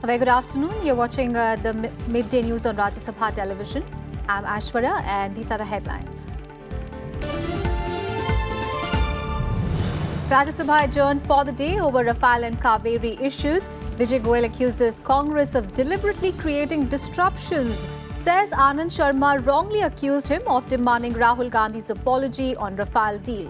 A very good afternoon. You're watching the midday news on Rajya Sabha television. I'm Ashwarya and these are the headlines. Rajya Sabha adjourned for the day over Rafale and Kaveri issues. Vijay Goyal accuses Congress of deliberately creating disruptions. Says Anand Sharma wrongly accused him of demanding Rahul Gandhi's apology on Rafale deal.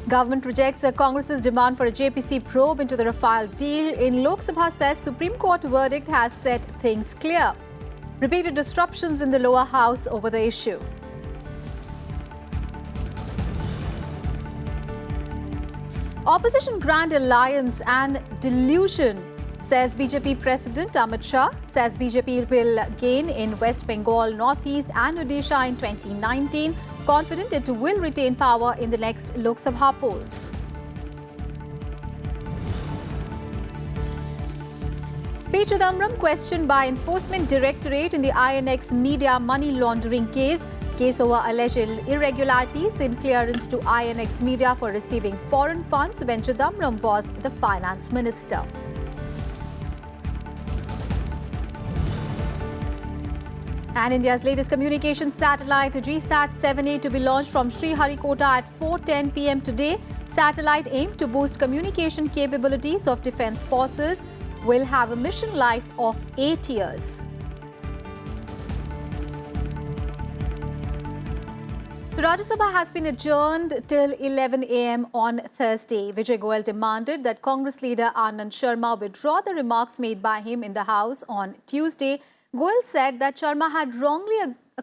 Government rejects Congress's demand for a JPC probe into the Rafale deal. In Lok Sabha says Supreme Court verdict has set things clear. Repeated disruptions in the lower house over the issue. Opposition Grand Alliance and delusion, says BJP President Amit Shah. Says BJP will gain in West Bengal, Northeast and Odisha in 2019. Confident it will retain power in the next Lok Sabha polls. P. Chidambaram questioned by Enforcement Directorate in the INX media money laundering case. Case over alleged irregularities in clearance to INX media for receiving foreign funds when Chidambaram was the finance minister. And India's latest communication satellite, GSAT-7A, to be launched from Sriharikota at 4:10 p.m. today. Satellite aimed to boost communication capabilities of Defence Forces, will have a mission life of 8 years. The Rajya Sabha has been adjourned till 11 a.m. on Thursday. Vijay Goyal demanded that Congress leader Anand Sharma withdraw the remarks made by him in the House on Tuesday. Goyal said that Sharma had wrongly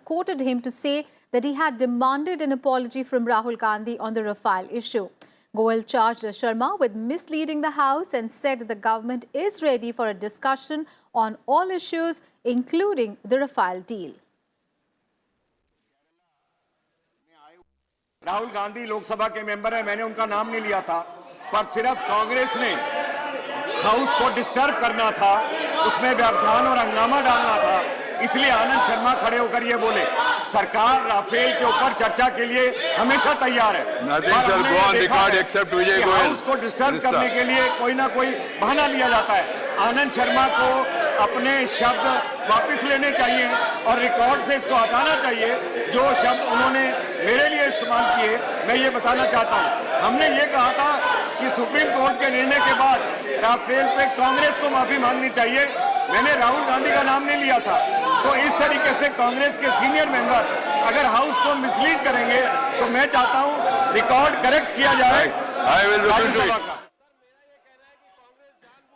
quoted him to say that he had demanded an apology from Rahul Gandhi on the Rafale issue. Goyal charged Sharma with misleading the House and said that the government is ready for a discussion on all issues, including the Rafale deal. Rahul Gandhi Lok Sabha के member है, मैंने उनका नाम नहीं लिया था, पर सिर्फ कांग्रेस ने हाउस को डिस्टर्ब करना था, उसमें व्यवधान और हंगामा डालना था, इसलिए आनंद शर्मा खड़े होकर ये बोले। सरकार राफेल के ऊपर चर्चा के लिए हमेशा तैयार है, हाउस को डिस्टर्ब करने के लिए कोई ना कोई बहाना लिया जाता है। आनंद शर्मा को अपने शब्द वापस लेने चाहिए और रिकॉर्ड से इसको हटाना चाहिए। जो शब्द उन्होंने मेरे लिए इस्तेमाल किए, मैं ये बताना चाहता हूँ। हमने ये कहा था कि सुप्रीम कोर्ट के निर्णय के बाद राफेल पे कांग्रेस को माफी मांगनी चाहिए। मैंने राहुल गांधी का नाम नहीं लिया था। तो इस तरीके से कांग्रेस के सीनियर मेंबर अगर हाउस को मिसलीड करेंगे तो मैं चाहता हूँ रिकॉर्ड करेक्ट किया जाए राज्यसभा का।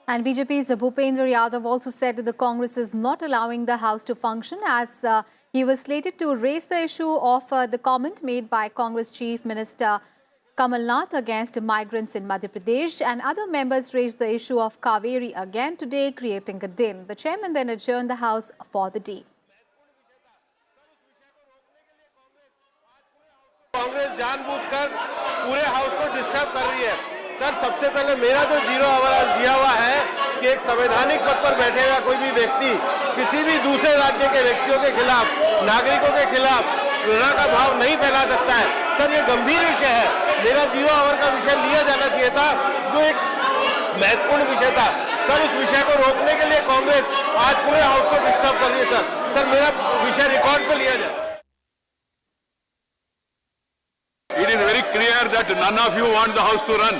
And BJP's Bhupendra Yadav also said that the Congress is not allowing the House to function as he was slated to raise the issue of the comment made by Congress Chief Minister Kamal Nath against migrants in Madhya Pradesh, and other members raised the issue of Kaveri again today, creating a din. The chairman then adjourned the House for the day. Congress जानबूझकर पूरे house को disturb कर रही है। Sir, सबसे पहले मेरा तो जीरो आवाज दिया हुआ है कि एक संवैधानिक पद पर बैठे हुआ कोई भी व्यक्ति किसी भी दूसरे राज्य के व्यक्तियों के खिलाफ, नागरिकों के खिलाफ घृणा का भाव नहीं फैला सकता है। सर, ये गंभीर विषय है। मेरा जीरो आवर का विषय लिया जाना चाहिए था, जो एक महत्वपूर्ण विषय था। सर, उस विषय को रोकने के लिए कांग्रेस आज पूरे हाउस को डिस्टर्ब कर रही है। सर, मेरा विषय रिकॉर्ड पे लिया जाए। It is very clear that none of you want the House to run,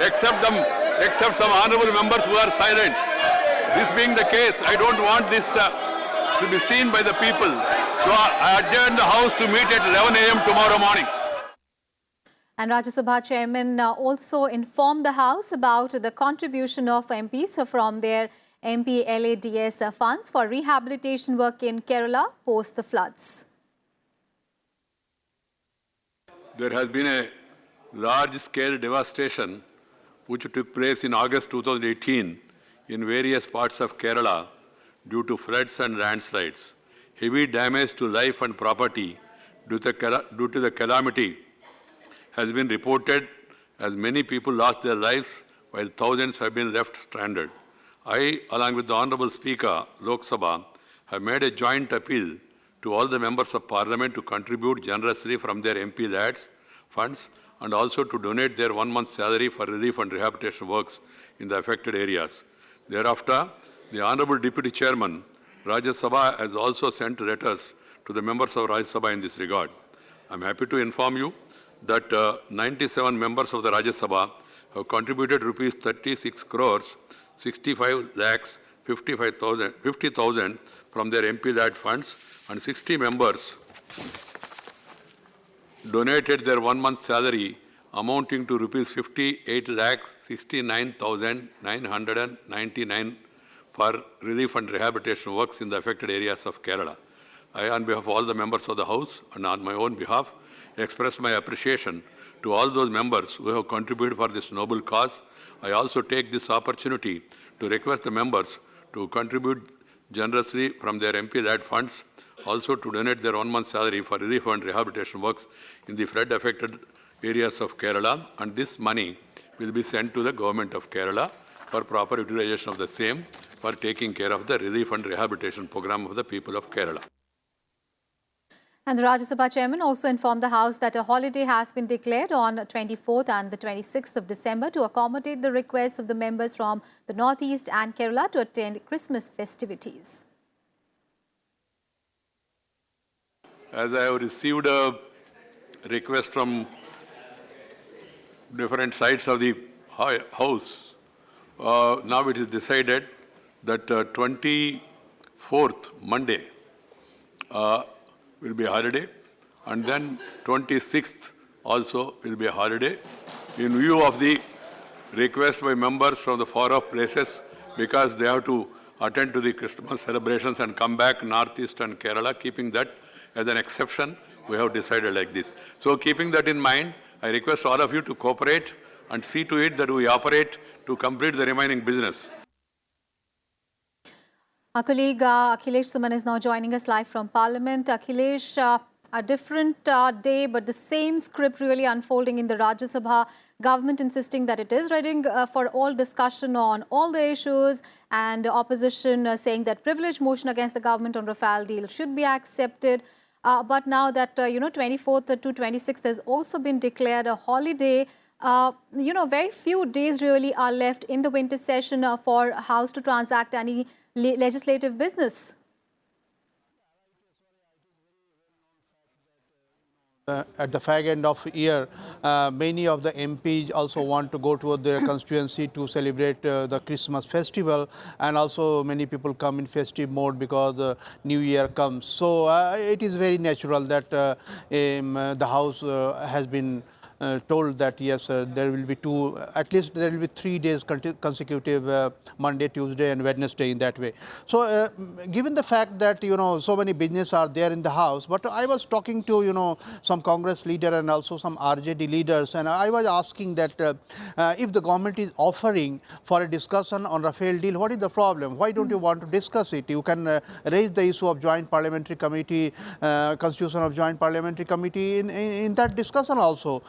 except some honourable members who are silent. This being the case, I don't want this to be seen by the people. So I adjourn the House to meet at 11 a.m. tomorrow morning. And Rajya Sabha chairman also informed the House about the contribution of MPs from their MPLAD funds for rehabilitation work in Kerala post the floods. There has been a large-scale devastation which took place in August 2018 in various parts of Kerala due to floods and landslides. Heavy damage to life and property due to the calamity has been reported, as many people lost their lives while thousands have been left stranded. I, along with the Honourable Speaker, Lok Sabha, have made a joint appeal to all the members of Parliament to contribute generously from their MPLAD funds and also to donate their 1 month's salary for relief and rehabilitation works in the affected areas. Thereafter, the Honorable Deputy Chairman, Rajya Sabha, has also sent letters to the members of Rajya Sabha in this regard. I am happy to inform you that 97 members of the Rajya Sabha have contributed rupees 36 crores 65 lakhs 50,000 from their MPLAD funds, and 60 members donated their 1 month's salary amounting to rupees 58 lakhs 69,999 for relief and rehabilitation works in the affected areas of Kerala. I, on behalf of all the members of the House and on my own behalf, express my appreciation to all those members who have contributed for this noble cause. I also take this opportunity to request the members to contribute generously from their MPLAD funds, also to donate their 1 month's salary for relief and rehabilitation works in the flood-affected areas of Kerala, and this money will be sent to the government of Kerala for proper utilization of the same for taking care of the relief and rehabilitation program of the people of Kerala. And the Rajya Sabha chairman also informed the House that a holiday has been declared on 24th and the 26th of December to accommodate the requests of the members from the Northeast and Kerala to attend Christmas festivities. As I have received a request from different sides of the House, now it is decided that 24th, Monday, will be a holiday, and then 26th also will be a holiday, in view of the request by members from the far-off places, because they have to attend to the Christmas celebrations and come back Northeast and Kerala. Keeping that as an exception, we have decided like this. So keeping that in mind, I request all of you to cooperate and see to it that we operate to complete the remaining business. Our colleague Akhilesh Suman is now joining us live from Parliament. Akhilesh, a different day, but the same script really unfolding in the Rajya Sabha. Government insisting that it is ready for all discussion on all the issues, and opposition saying that privilege motion against the government on Rafale deal should be accepted. But now that, 24th to 26th has also been declared a holiday, very few days really are left in the winter session for House to transact any legislative business. At the fag end of year, many of the MPs also want to go to their constituency to celebrate the Christmas festival, and also many people come in festive mode because New Year comes. So it is very natural that the House has been told that yes, there will be at least there will be 3 days consecutive, Monday, Tuesday and Wednesday in that way. So given the fact that, so many business are there in the House, but I was talking to, some Congress leader and also some RJD leaders, and I was asking that if the government is offering for a discussion on Rafale deal, what is the problem? Why don't you want to discuss it? You can raise the issue of joint parliamentary committee, constitution of joint parliamentary committee in that discussion also.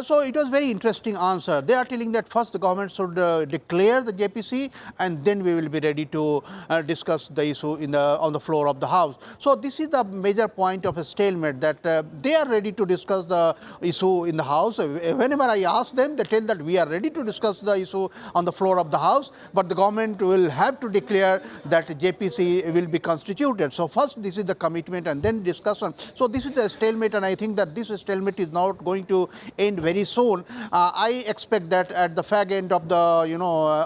So it was very interesting answer. They are telling that first the government should declare the JPC, and then we will be ready to discuss the issue on the floor of the House. So this is the major point of a stalemate, that they are ready to discuss the issue in the House. Whenever I ask them, they tell that we are ready to discuss the issue on the floor of the House, but the government will have to declare that JPC will be constituted. So first this is the commitment and then discussion. So this is the stalemate, and I think that this stalemate is not going to end very soon. I expect that at the fag end of the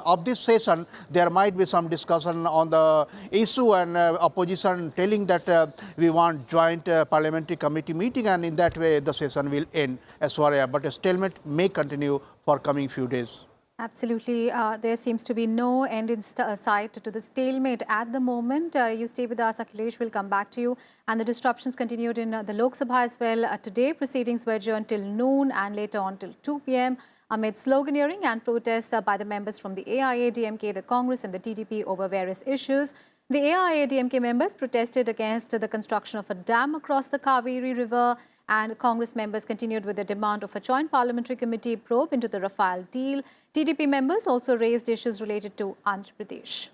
of this session, there might be some discussion on the issue, and opposition telling that we want joint parliamentary committee meeting, and in that way the session will end as far as, but a stalemate may continue for coming few days. Absolutely. There seems to be no end in sight to the stalemate at the moment. You stay with us, Akhilesh. We'll come back to you. And the disruptions continued in the Lok Sabha as well. Today, proceedings were adjourned till noon and later on till 2 p.m. amid sloganeering and protests by the members from the AIA-DMK, the Congress and the TDP over various issues. The AIA-DMK members protested against the construction of a dam across the Kaveri River, and Congress members continued with the demand of a joint parliamentary committee probe into the Rafale deal. TDP members also raised issues related to Andhra Pradesh.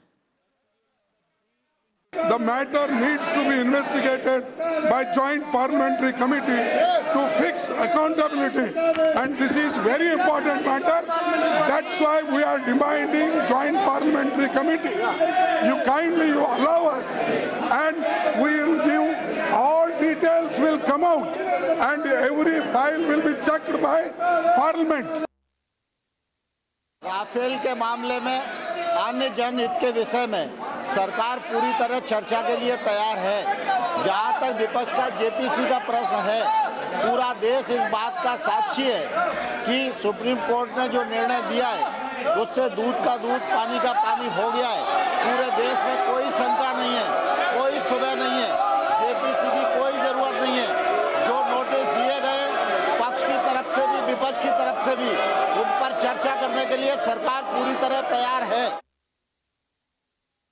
The matter needs to be investigated by joint parliamentary committee to fix accountability, and this is very important matter. That's why we are demanding joint parliamentary committee. You allow us, and we will give all details will come out, and every file will be checked by parliament. Rafale के मामले में अन्य जनहित के विषय में सरकार पूरी तरह चर्चा के लिए तैयार है। जहां तक विपक्ष का जेपीसी का प्रश्न है, पूरा देश इस बात का साक्षी है कि सुप्रीम कोर्ट ने जो निर्णय दिया है उससे दूध का दूध पानी का पानी हो गया है। पूरे देश में कोई शंका नहीं है, कोई सुबह नहीं है, जेपीसी की कोई जरूरत नहीं है। जो नोटिस दिए गए पक्ष की तरफ से भी विपक्ष की तरफ से भी, उन पर चर्चा करने के लिए सरकार पूरी तरह तैयार है।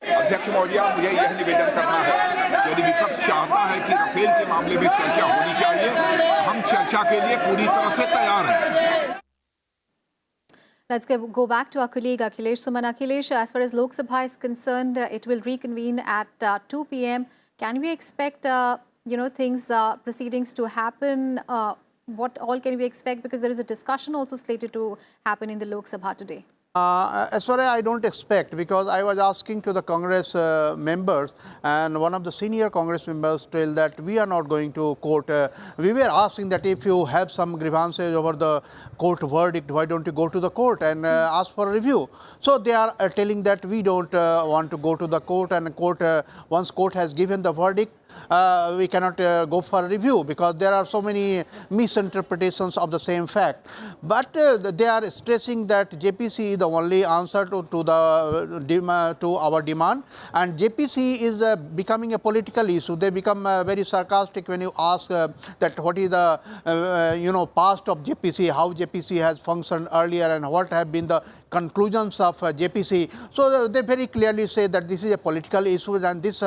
अध्यक्ष महोदय, मुझे यह निवेदन करना है, यदि विपक्ष चाहता है कि राफेल के मामले में चर्चा होनी चाहिए, हम चर्चा के लिए पूरी तरह से तैयार हैं। Let's go back to our colleague Akhilesh. Akhilesh, as far as Lok Sabha is concerned, it will reconvene at 2 p.m. Can we expect, proceedings to happen? What all can we expect? Because there is a discussion also slated to happen in the Lok Sabha today. As far as I don't expect, because I was asking to the Congress members, and one of the senior Congress members told that we are not going to court. We were asking that if you have some grievances over the court verdict, why don't you go to the court and ask for a review? So they are telling that we don't want to go to the court, and once court has given the verdict, we cannot go for a review because there are so many misinterpretations of the same fact. But they are stressing that JPC is the only answer to our demand, and JPC is becoming a political issue. They become very sarcastic when you ask that what is the past of JPC, how JPC has functioned earlier, and what have been the conclusions of JPC. So they very clearly say that this is a political issue, and this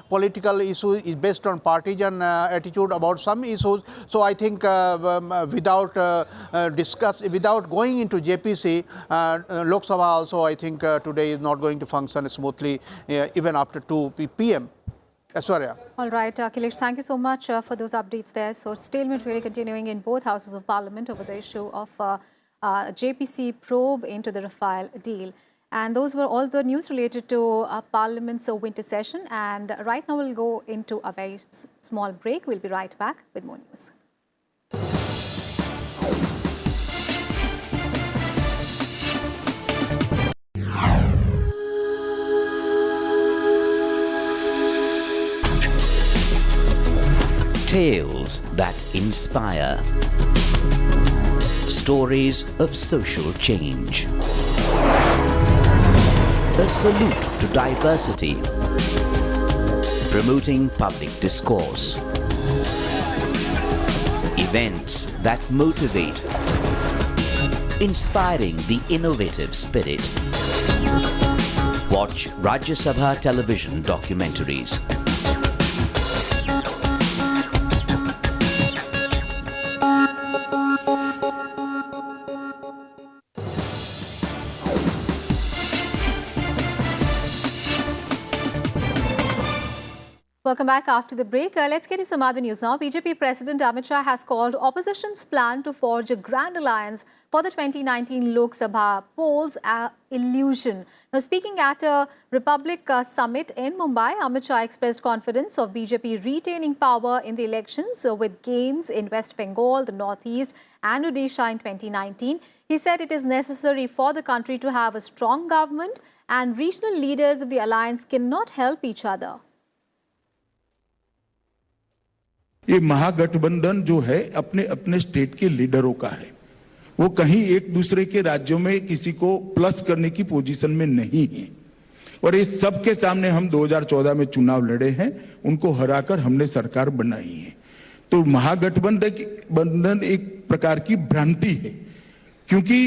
political issue is based on partisan attitude about some issues. So I think without going into JPC, Lok Sabha also I think today is not going to function smoothly even after 2 p.m. Aswarya. All right, Akhilesh, thank you so much for those updates there. So stalemate really continuing in both houses of parliament over the issue of JPC probe into the Rafale deal. And those were all the news related to Parliament's winter session. And right now we'll go into a very small break. We'll be right back with more news. Tales that inspire. Stories of social change. A salute to diversity. Promoting public discourse. Events that motivate. Inspiring the innovative spirit. Watch Rajya Sabha television documentaries. Welcome back after the break. Let's get to some other news now. BJP President Amit Shah has called opposition's plan to forge a grand alliance for the 2019 Lok Sabha polls an illusion. Now, speaking at a Republic summit in Mumbai, Amit Shah expressed confidence of BJP retaining power in the elections with gains in West Bengal, the Northeast and Odisha in 2019. He said it is necessary for the country to have a strong government, and regional leaders of the alliance cannot help each other. ये महागठबंधन जो है अपने अपने state के लीडरों का है, वो कहीं एक दूसरे के राज्यों में किसी को प्लस करने की पोजीशन में नहीं है। और इस सब के सामने हम 2014 में चुनाव लड़े हैं, उनको हराकर हमने सरकार बनाई है। तो महागठबंधन एक प्रकार की भ्रांति है, क्योंकि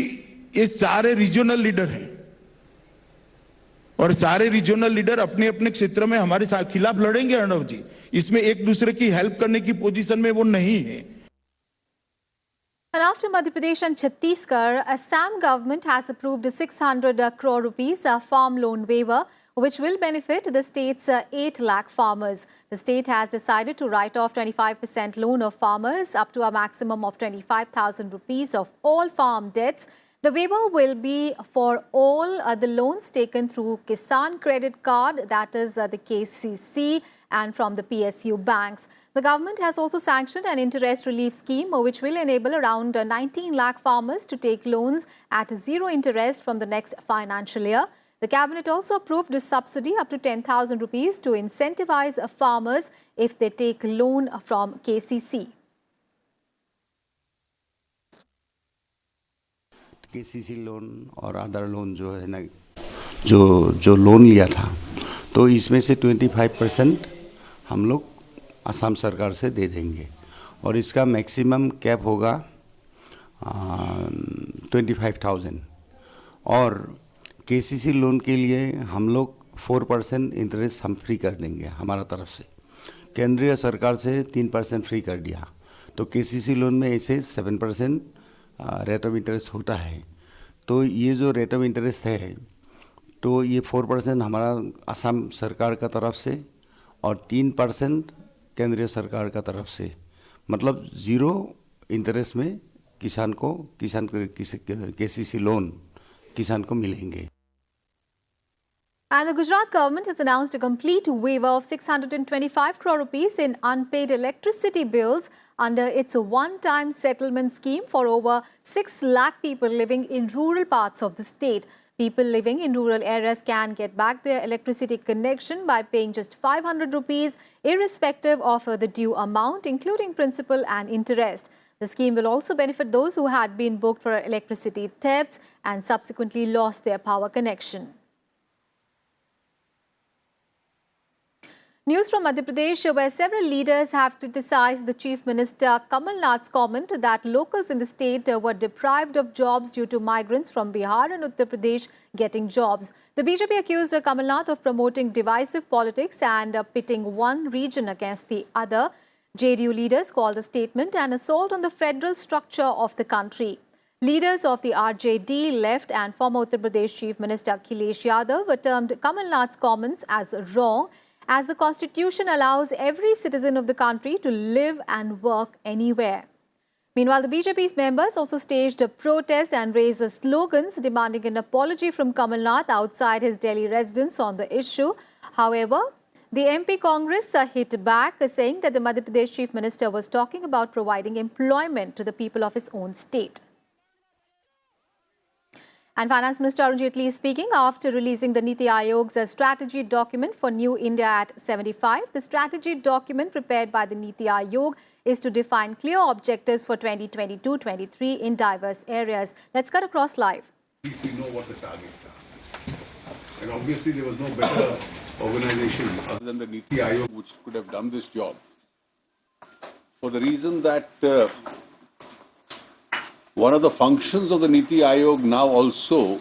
ये सारे रीजनल लीडर हैं और सारे रीजनल लीडर अपने अपने क्षेत्र में हमारे खिलाफ लड़ेंगे। अर्णव जी, इसमें एक दूसरे की हेल्प करने की पोजीशन में वो नहीं है। And after Madhya Pradesh and Chhattisgarh, Assam government has approved a 600 crore rupees farm loan waiver which will benefit the state's 8 lakh farmers. The state has decided to write off 25% loan of farmers up to a maximum of 25,000 rupees of all farm debts. The waiver will be for all the loans taken through Kisan Credit Card, that is the KCC, and from the PSU banks. The government has also sanctioned an interest relief scheme which will enable around 19 lakh farmers to take loans at zero interest from the next financial year. The cabinet also approved a subsidy up to 10,000 rupees to incentivize farmers if they take loan from KCC. KCC loan और other loan जो है ना जो loan लिया था तो इसमें से 25% हम लोग असम सरकार से दे देंगे और इसका मैक्सिमम कैप होगा 25,000 और केसीसी लोन के लिए हम लोग 4% इंटरेस्ट हम फ्री कर देंगे हमारा तरफ से। केंद्रीय सरकार से 3% फ्री कर दिया तो केसीसी लोन में ऐसे 7% रेट ऑफ इंटरेस्ट होता है। तो ये जो रेट ऑफ इंटरेस्ट है तो ये 4% हमारा असम सरकार का तरफ से और 3% केंद्रीय सरकार का तरफ से, मतलब जीरो इंटरेस्ट में किसान केसीसी लोन किसान को मिलेंगे। And the Gujarat government has announced a complete waiver of 625 crore rupees in unpaid electricity bills under its one-time settlement scheme for over 6 lakh people living in rural parts of the state. People living in rural areas can get back their electricity connection by paying just 500 rupees irrespective of the due amount, including principal and interest. The scheme will also benefit those who had been booked for electricity thefts and subsequently lost their power connection. News from Madhya Pradesh, where several leaders have criticized the Chief Minister Kamal Nath's comment that locals in the state were deprived of jobs due to migrants from Bihar and Uttar Pradesh getting jobs. The BJP accused Kamal Nath of promoting divisive politics and pitting one region against the other. JDU leaders called the statement an assault on the federal structure of the country. Leaders of the RJD, left and former Uttar Pradesh Chief Minister Akhilesh Yadavs termed Kamal Nath's comments as wrong, as the constitution allows every citizen of the country to live and work anywhere. Meanwhile, the BJP's members also staged a protest and raised slogans demanding an apology from Kamal Nath outside his Delhi residence on the issue. However, the MP Congress hit back, saying that the Madhya Pradesh Chief Minister was talking about providing employment to the people of his own state. And Finance Minister Arun Jaitley is speaking after releasing the Nithya Yogas strategy document for New India at 75. The strategy document prepared by the Nithya Yoga is to define clear objectives for 2022-23 in diverse areas. Let's cut across live. We know what the targets are. And obviously there was no better organization other than the Nithya Yoga which could have done this job. For the reason that one of the functions of the Niti Aayog now also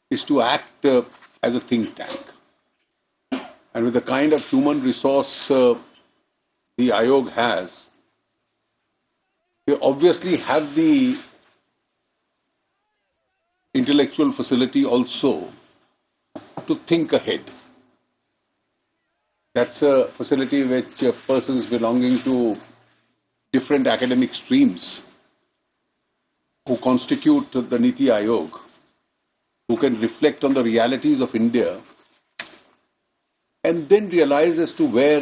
is to act as a think tank. And with the kind of human resource the Aayog has, they obviously have the intellectual facility also to think ahead. That's a facility which persons belonging to different academic streams who constitute the Niti Aayog, who can reflect on the realities of India and then realize as to where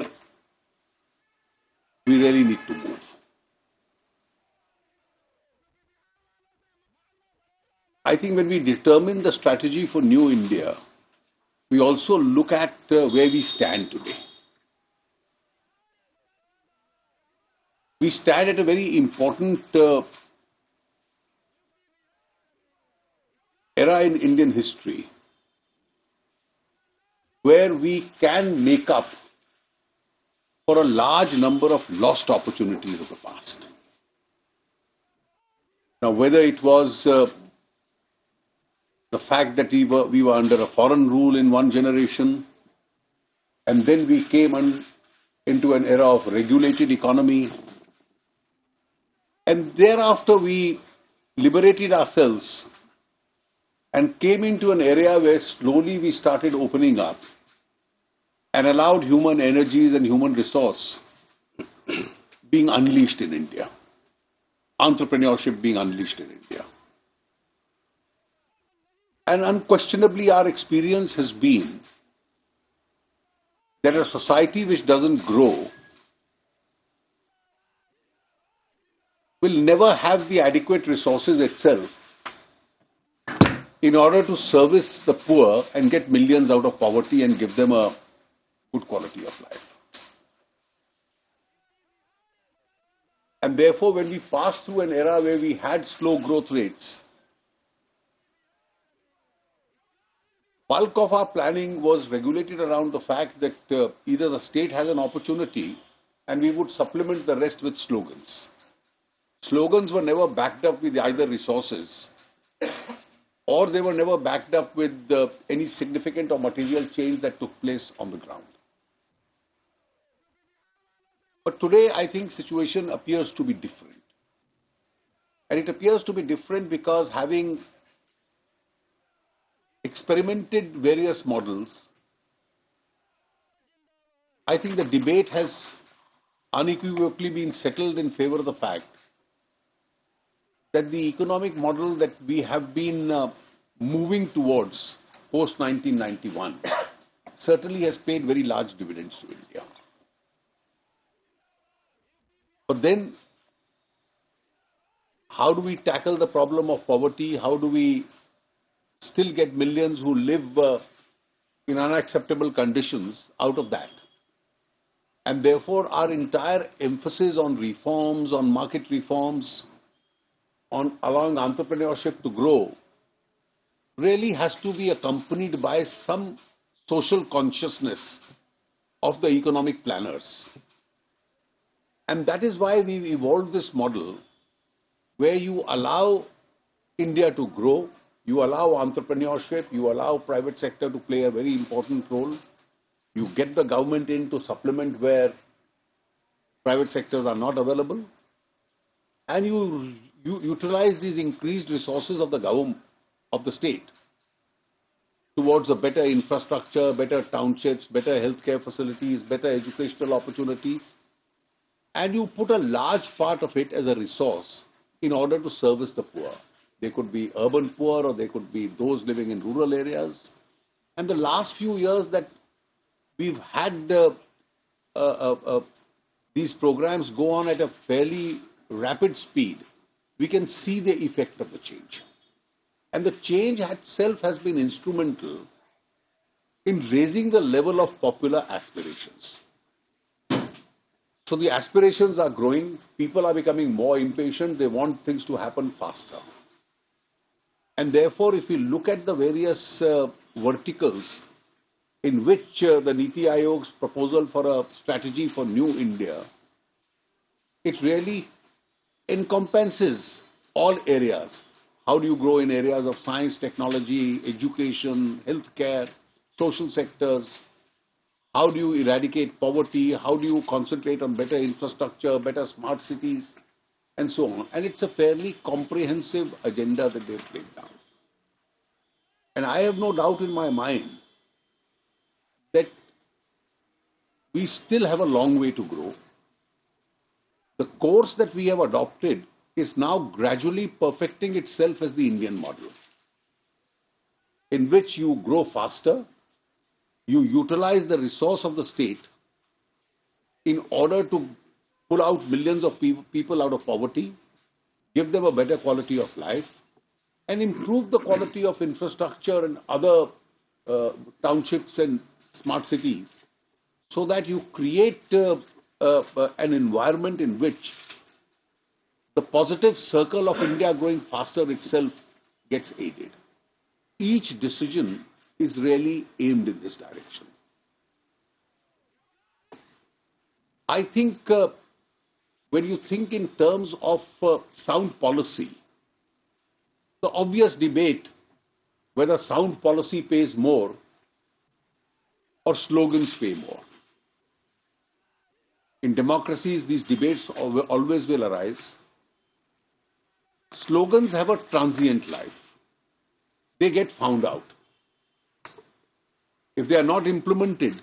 we really need to move. I think when we determine the strategy for New India, we also look at where we stand today. We stand at a very important era in Indian history where we can make up for a large number of lost opportunities of the past. Now, whether it was the fact that we were under a foreign rule in one generation, and then we came into an era of regulated economy, and thereafter we liberated ourselves and came into an area where slowly we started opening up and allowed human energies and human resource being unleashed in India. Entrepreneurship being unleashed in India. And unquestionably our experience has been that a society which doesn't grow will never have the adequate resources itself in order to service the poor and get millions out of poverty and give them a good quality of life. And therefore, when we passed through an era where we had slow growth rates, bulk of our planning was regulated around the fact that either the state has an opportunity and we would supplement the rest with slogans. Slogans were never backed up with either resources or they were never backed up with any significant or material change that took place on the ground. But today, I think situation appears to be different. And it appears to be different because having experimented various models, I think the debate has unequivocally been settled in favor of the fact that the economic model that we have been moving towards post-1991 certainly has paid very large dividends to India. But then, how do we tackle the problem of poverty? How do we still get millions who live in unacceptable conditions out of that? And therefore, our entire emphasis on reforms, on market reforms, on allowing entrepreneurship to grow, really has to be accompanied by some social consciousness of the economic planners. And that is why we've evolved this model where you allow India to grow, you allow entrepreneurship, you allow private sector to play a very important role, you get the government in to supplement where private sectors are not available, and you utilize these increased resources of the government, of the state, towards a better infrastructure, better townships, better healthcare facilities, better educational opportunities, and you put a large part of it as a resource in order to service the poor. They could be urban poor or they could be those living in rural areas. And the last few years that we've had these programs go on at a fairly rapid speed, we can see the effect of the change. And the change itself has been instrumental in raising the level of popular aspirations. So the aspirations are growing, people are becoming more impatient, they want things to happen faster. And therefore, if we look at the various verticals in which the Nithya Yogas proposal for a strategy for New India, it really encompasses all areas. How do you grow in areas of science, technology, education, healthcare, social sectors? How do you eradicate poverty? How do you concentrate on better infrastructure, better smart cities, and so on? And it's a fairly comprehensive agenda that they've laid down. And I have no doubt in my mind that we still have a long way to grow. The course that we have adopted is now gradually perfecting itself as the Indian model, in which you grow faster, you utilize the resource of the state in order to pull out millions of people out of poverty, give them a better quality of life, and improve the quality of infrastructure and other townships and smart cities, so that you create an environment in which the positive circle of India growing faster itself gets aided. Each decision is really aimed in this direction. I think when you think in terms of sound policy, the obvious debate whether sound policy pays more or slogans pay more. In democracies, these debates always will arise. Slogans have a transient life. they get found out. If they are not implemented,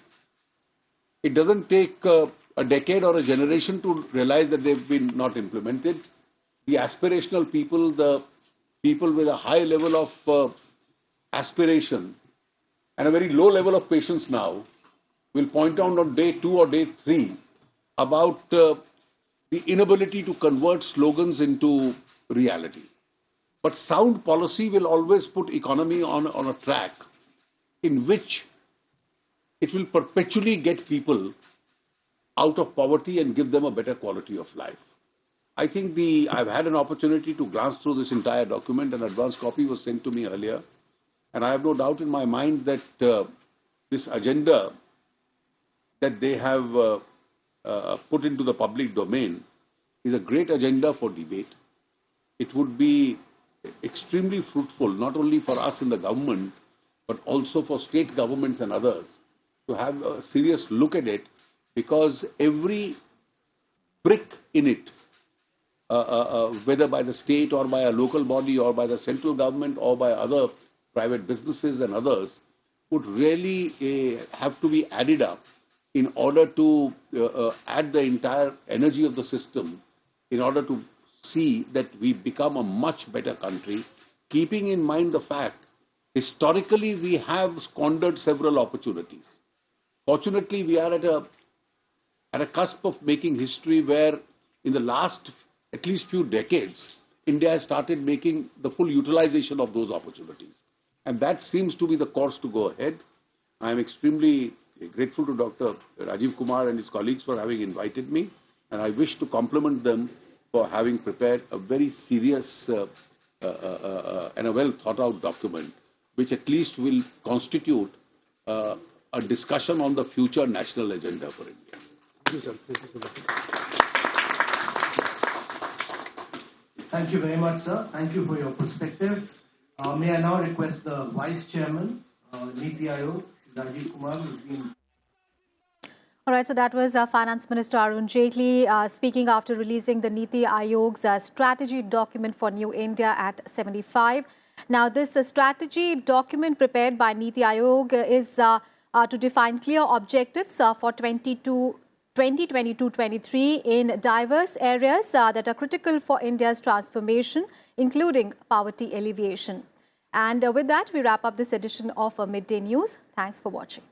it doesn't take a decade or a generation to realize that they've been not implemented. The aspirational people, the people with a high level of aspiration and a very low level of patience now, will point out on day 2 or day 3 about the inability to convert slogans into reality. But sound policy will always put economy on a track in which it will perpetually get people out of poverty and give them a better quality of life. I think I've had an opportunity to glance through this entire document. An advance copy was sent to me earlier. And I have no doubt in my mind that this agenda that they have put into the public domain is a great agenda for debate. It would be extremely fruitful, not only for us in the government, but also for state governments and others, to have a serious look at it, because every brick in it, whether by the state or by a local body or by the central government or by other private businesses and others, would really have to be added up in order to add the entire energy of the system, in order to see that we become a much better country, keeping in mind the fact, historically we have squandered several opportunities. Fortunately, we are at a cusp of making history where in the last at least few decades, India has started making the full utilization of those opportunities. And that seems to be the course to go ahead. I am extremely grateful to Dr. Rajiv Kumar and his colleagues for having invited me, and I wish to compliment them for having prepared a very serious and a well thought out document, which at least will constitute a discussion on the future national agenda for India. Thank you, sir. Thank you so much. Thank you very much, sir. Thank you for your perspective. May I now request the Vice Chairman, Nithya Yogas, Rajiv Kumar, who's been... All right, so that was Finance Minister Arun Jaitley speaking after releasing the Niti Ayog's strategy document for New India at 75. Now, this strategy document prepared by Niti Ayog is to define clear objectives for 2022-23 in diverse areas that are critical for India's transformation, including poverty alleviation. And with that, we wrap up this edition of Midday News. Thanks for watching.